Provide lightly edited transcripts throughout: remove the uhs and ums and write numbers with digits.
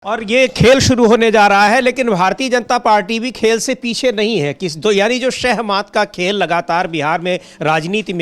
और ये खेल शुरू होने जा रहा है, लेकिन भारतीय जनता पार्टी भी खेल से पीछे नहीं है। यानी जो शह मात का खेल लगातार बिहार में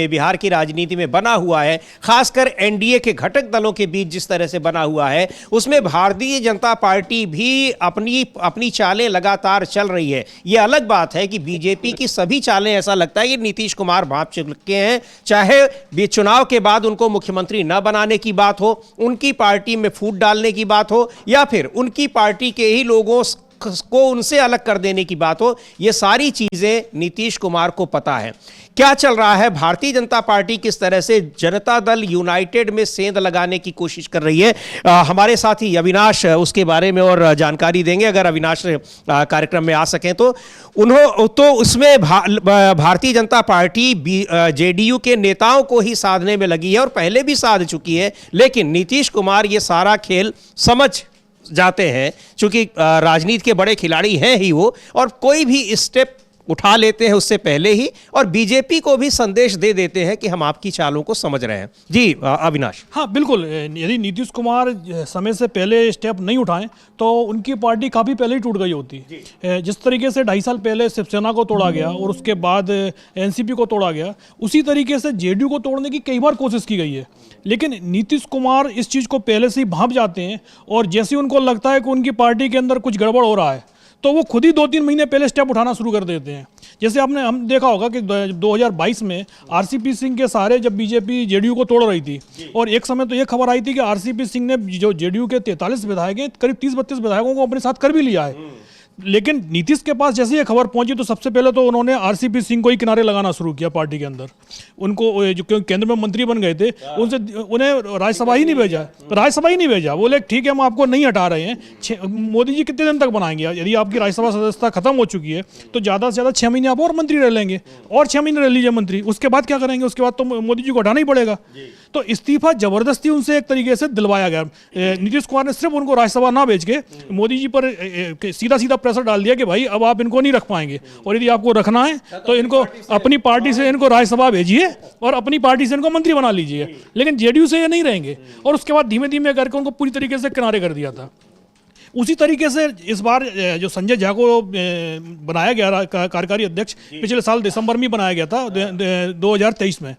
बिहार की राजनीति में बना हुआ है, खासकर एनडीए के घटक दलों के बीच जिस तरह से बना हुआ है, उसमें भारतीय जनता पार्टी भी अपनी चालें लगातार चल रही है। ये अलग बात है कि बीजेपी की सभी चालें ऐसा लगता है कि नीतीश कुमार भांप चुके हैं, चाहे चुनाव के बाद उनको मुख्यमंत्री न बनाने की बात हो, उनकी पार्टी में फूट डालने की बात हो, या फिर उनकी पार्टी के ही लोगों को उनसे अलग कर देने की बात हो। ये सारी चीजें नीतीश कुमार को पता है। क्या चल रहा है, भारतीय जनता पार्टी किस तरह से जनता दल यूनाइटेड में सेंध लगाने की कोशिश कर रही है, हमारे साथी अविनाश उसके बारे में और जानकारी देंगे। अगर अविनाश कार्यक्रम में आ सकें तो उसमें भारतीय जनता पार्टी जेडीयू के नेताओं को ही साधने में लगी है और पहले भी साध चुकी है, लेकिन नीतीश कुमार ये सारा खेल समझ जाते हैं, क्योंकि राजनीति के बड़े खिलाड़ी हैं ही वो, और कोई भी स्टेप उठा लेते हैं उससे पहले ही, और बीजेपी को भी संदेश दे देते हैं कि हम आपकी चालों को समझ रहे हैं। जी अविनाश। हाँ बिल्कुल, यदि नीतीश कुमार समय से पहले स्टेप नहीं उठाएं तो उनकी पार्टी काफ़ी पहले ही टूट गई होती। जिस तरीके से 2.5 साल पहले शिवसेना को तोड़ा गया और उसके बाद एनसीपी को तोड़ा गया, उसी तरीके से जेडीयू को तोड़ने की कई बार कोशिश की गई है। लेकिन नीतीश कुमार इस चीज़ को पहले से ही भांप जाते हैं, और जैसे उनको लगता है कि उनकी पार्टी के अंदर कुछ गड़बड़ हो रहा है तो वो खुद ही 2-3 महीने पहले स्टेप उठाना शुरू कर देते हैं। जैसे हम देखा होगा कि 2022 में आरसीपी सिंह के सहारे जब बीजेपी जेडीयू को तोड़ रही थी, और एक समय तो ये खबर आई थी कि आरसीपी सिंह ने जो जेडीयू के 43 विधायक हैं, करीब 30-32 विधायकों को अपने साथ कर भी लिया है। लेकिन नीतीश के पास जैसे ये खबर पहुंची तो सबसे पहले तो उन्होंने आरसीपी सिंह को ही किनारे लगाना शुरू किया पार्टी के अंदर। उनको जो केंद्र में मंत्री बन गए थे, उन्हें राज्यसभा ही नहीं भेजा। बोले ठीक है, हम आपको नहीं हटा रहे हैं। मोदी जी कितने दिन तक बनाएंगे? यदि आपकी राज्यसभा सदस्यता खत्म हो चुकी है तो ज़्यादा से ज़्यादा 6 महीने आप और मंत्री रह लेंगे, और 6 महीने रह लीजिए मंत्री, उसके बाद क्या करेंगे? उसके बाद तो मोदी जी को हटाना ही पड़ेगा। तो इस्तीफा जबरदस्ती उनसे एक तरीके से दिलवाया गया। नीतीश कुमार ने सिर्फ उनको राज्यसभा ना भेज के मोदी जी पर सीधा प्रेशर डाल दिया कि भाई अब आप इनको नहीं रख पाएंगे, और यदि आपको रखना है तो इनको अपनी पार्टी से इनको राज्यसभा भेजिए और अपनी पार्टी से इनको मंत्री बना लीजिए। लेकिन जेडीयू से ये नहीं रहेंगे, और उसके बाद धीमे धीमे करके उनको पूरी तरीके से किनारे कर दिया था। उसी तरीके से इस बार जो संजय झा को बनाया गया कार्यकारी अध्यक्ष, पिछले साल दिसंबर में बनाया गया था 2023 में,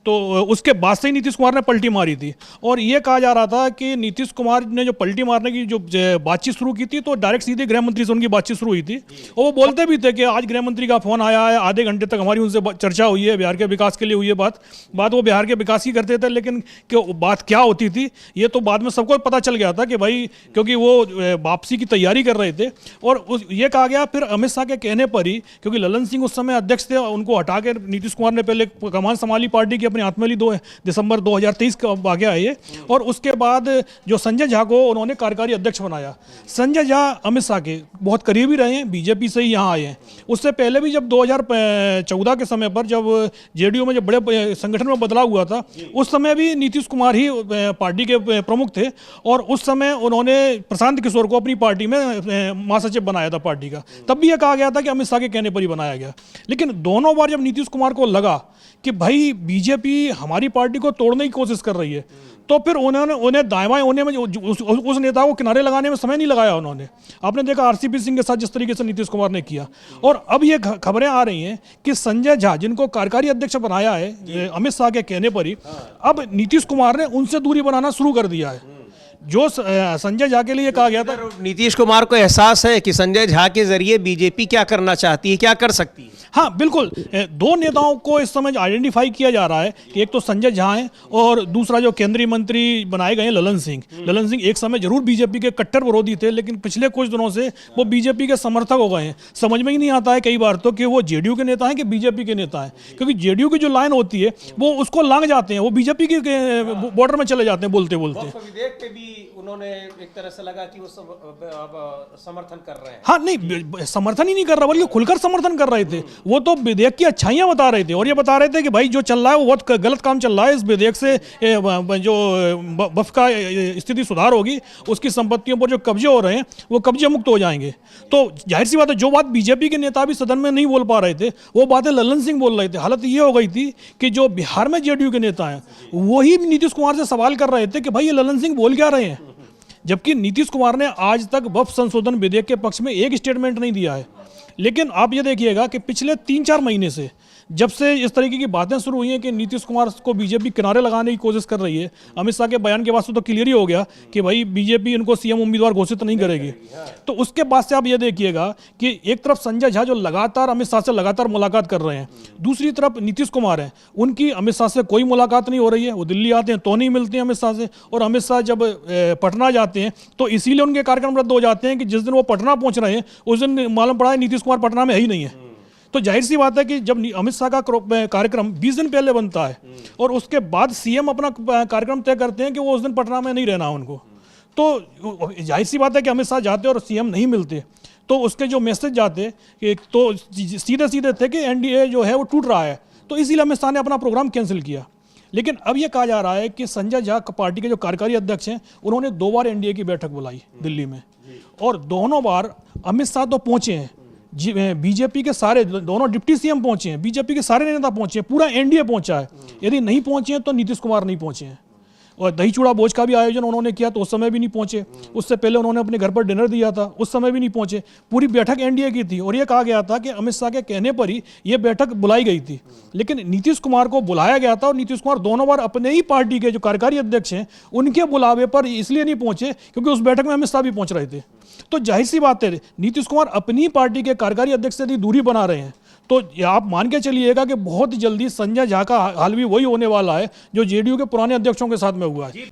तो उसके बाद से ही नीतीश कुमार ने पलटी मारी थी। और ये कहा जा रहा था कि नीतीश कुमार ने जो पलटी मारने की जो बातचीत शुरू की थी, तो डायरेक्ट सीधे गृह मंत्री से उनकी बातचीत शुरू हुई थी, और वो बोलते भी थे कि आज गृह मंत्री का फोन आया है, आधे घंटे तक हमारी उनसे चर्चा हुई है, बिहार के विकास के लिए हुई है बात वो बिहार के विकास की करते थे। लेकिन बात क्या होती थी ये तो बाद में सबको पता चल गया था कि भाई, क्योंकि वो वापसी की तैयारी कर रहे थे। और ये कहा गया फिर अमित शाह के कहने पर ही, क्योंकि ललन सिंह उस समय अध्यक्ष थे, उनको हटा के नीतीश कुमार ने पहले कमान संभाली पार्टी की हाथ में ली। 2 दिसंबर 2023 का वाकया है ये। और उसके बाद जो संजय झा को उन्होंने कार्यकारी अध्यक्ष बनाया। संजय झा अमित शाह के बहुत करीबी रहे हैं, बीजेपी से ही यहाँ आए हैं। उससे पहले भी जब 2014 के समय पर जब जेडीयू में जब बड़े संगठन में बदलाव हुआ था, उस समय भी नीतीश कुमार ही पार्टी के प्रमुख थे, और उस समय उन्होंने प्रशांत किशोर को अपनी पार्टी में महासचिव बनाया था पार्टी का। तब भी यह कहा गया था कि अमित शाह के कहने पर ही बनाया गया। लेकिन दोनों बार जब नीतीश कुमार को लगा कि भाई बीजेपी हमारी पार्टी को तोड़ने की कोशिश कर रही है, तो फिर उन्हें दाएं बाएं होने में उस नेता को किनारे लगाने में समय नहीं लगाया उन्होंने। आपने देखा आरसीपी सिंह के साथ जिस तरीके से नीतीश कुमार ने किया। और अब ये खबरें आ रही हैं कि संजय झा, जिनको कार्यकारी अध्यक्ष बनाया है अमित शाह के कहने पर ही, अब नीतीश कुमार ने उनसे दूरी बनाना शुरू कर दिया है। जो संजय झा के लिए कहा गया था, नीतीश कुमार को एहसास है कि संजय झा के जरिए बीजेपी क्या करना चाहती है, क्या कर सकती है। हाँ बिल्कुल, 2 नेताओं को इस समय आइडेंटिफाई किया जा रहा है कि एक तो संजय झा हैं, और दूसरा जो केंद्रीय मंत्री बनाए गए हैं ललन सिंह। ललन सिंह एक समय जरूर बीजेपी के कट्टर विरोधी थे, लेकिन पिछले कुछ दिनों से वो बीजेपी के समर्थक हो गए हैं। समझ में ही नहीं आता है कई बार तो कि वो जेडीयू के नेता हैं कि बीजेपी के नेता हैं, क्योंकि जेडीयू की जो लाइन होती है वो उसको लांघ जाते हैं, वो बीजेपी के बॉर्डर में चले जाते हैं बोलते बोलते। उन्होंने एक तरह से लगा कि वो सब समर्थन कर रहे हैं। हाँ नहीं, समर्थन ही नहीं कर रहा, बल्कि खुलकर समर्थन कर रहे थे। वो तो विधेयक की अच्छाइयां बता रहे थे, और ये बता रहे थे कि भाई जो चल रहा है वो बहुत गलत काम चल रहा है, इस विधेयक से जो वक्फ का स्थिति सुधार होगी, उसकी संपत्तियों पर जो कब्जे हो रहे हैं वो कब्जे मुक्त हो जाएंगे। तो जाहिर सी बात है, जो बात बीजेपी के नेता भी सदन में नहीं बोल पा रहे थे, वो बातें ललन सिंह बोल रहे थे। हालत ये हो गई थी कि जो बिहार में जेडीयू के नेता हैं वही नीतीश कुमार से सवाल कर रहे थे कि भाई ये ललन सिंह बोल क्या रहे हैं। जबकि नीतीश कुमार ने आज तक वक्फ संशोधन विधेयक के पक्ष में एक स्टेटमेंट नहीं दिया है। लेकिन आप ये देखिएगा कि पिछले 3-4 महीने से जब से इस तरीके की बातें शुरू हुई हैं कि नीतीश कुमार को बीजेपी किनारे लगाने की कोशिश कर रही है, अमित शाह के बयान के बाद से तो क्लियर ही हो गया कि भाई बीजेपी इनको सीएम उम्मीदवार घोषित नहीं करेगी। तो उसके बाद से आप ये देखिएगा कि एक तरफ संजय झा जो लगातार अमित शाह से लगातार मुलाकात कर रहे हैं, दूसरी तरफ नीतीश कुमार हैं, उनकी अमित शाह से कोई मुलाकात नहीं हो रही है। वो दिल्ली आते हैं तो नहीं मिलते हैं अमित शाह से, और अमित शाह जब पटना जाते हैं तो इसीलिए उनके कार्यक्रम रद्द हो जाते हैं कि जिस दिन वो पटना पहुंच रहे हैं उस दिन मालूम पड़ा है नीतीश कुमार पटना में ही नहीं है। तो जाहिर सी बात है कि जब अमित शाह का कार्यक्रम 20 दिन पहले बनता है और उसके बाद सीएम अपना कार्यक्रम तय करते हैं कि वो उस दिन पटना में नहीं रहना उनको, तो जाहिर सी बात है कि अमित शाह जाते और सीएम नहीं मिलते, तो उसके जो मैसेज जाते तो सीधे सीधे थे कि एनडीए जो है वो टूट रहा है, तो इसीलिए अमित शाह ने अपना प्रोग्राम कैंसिल किया। लेकिन अब यह कहा जा रहा है कि संजय झा पार्टी के जो कार्यकारी अध्यक्ष हैं उन्होंने 2 बार एनडीए की बैठक बुलाई दिल्ली में, और दोनों बार अमित शाह तो पहुंचे हैं, बीजेपी के सारे दोनों डिप्टी सीएम पहुंचे हैं, बीजेपी के सारे नेता पहुंचे हैं, पूरा एनडीए पहुंचा है। यदि नहीं पहुंचे हैं तो नीतीश कुमार नहीं पहुंचे हैं। और दही चूड़ा भोज का भी आयोजन उन्होंने किया तो उस समय भी नहीं पहुंचे, उससे पहले उन्होंने अपने घर पर डिनर दिया था, उस समय भी नहीं पहुंचे। पूरी बैठक एनडीए की थी और यह कहा गया था कि अमित शाह के कहने पर ही यह बैठक बुलाई गई थी, लेकिन नीतीश कुमार को बुलाया गया था और नीतीश कुमार दोनों बार अपने ही पार्टी के जो कार्यकारी अध्यक्ष हैं उनके बुलावे पर इसलिए नहीं पहुंचे क्योंकि उस बैठक में अमित शाह भी पहुंच रहे थे। तो जाहिर सी बात है नीतीश कुमार अपनी पार्टी के कार्यकारी अध्यक्ष से यदि दूरी बना रहे हैं तो आप मान के चलिएगा कि बहुत जल्दी संजय झा का हाल भी वही होने वाला है जो जेडीयू के पुराने अध्यक्षों के साथ में हुआ है।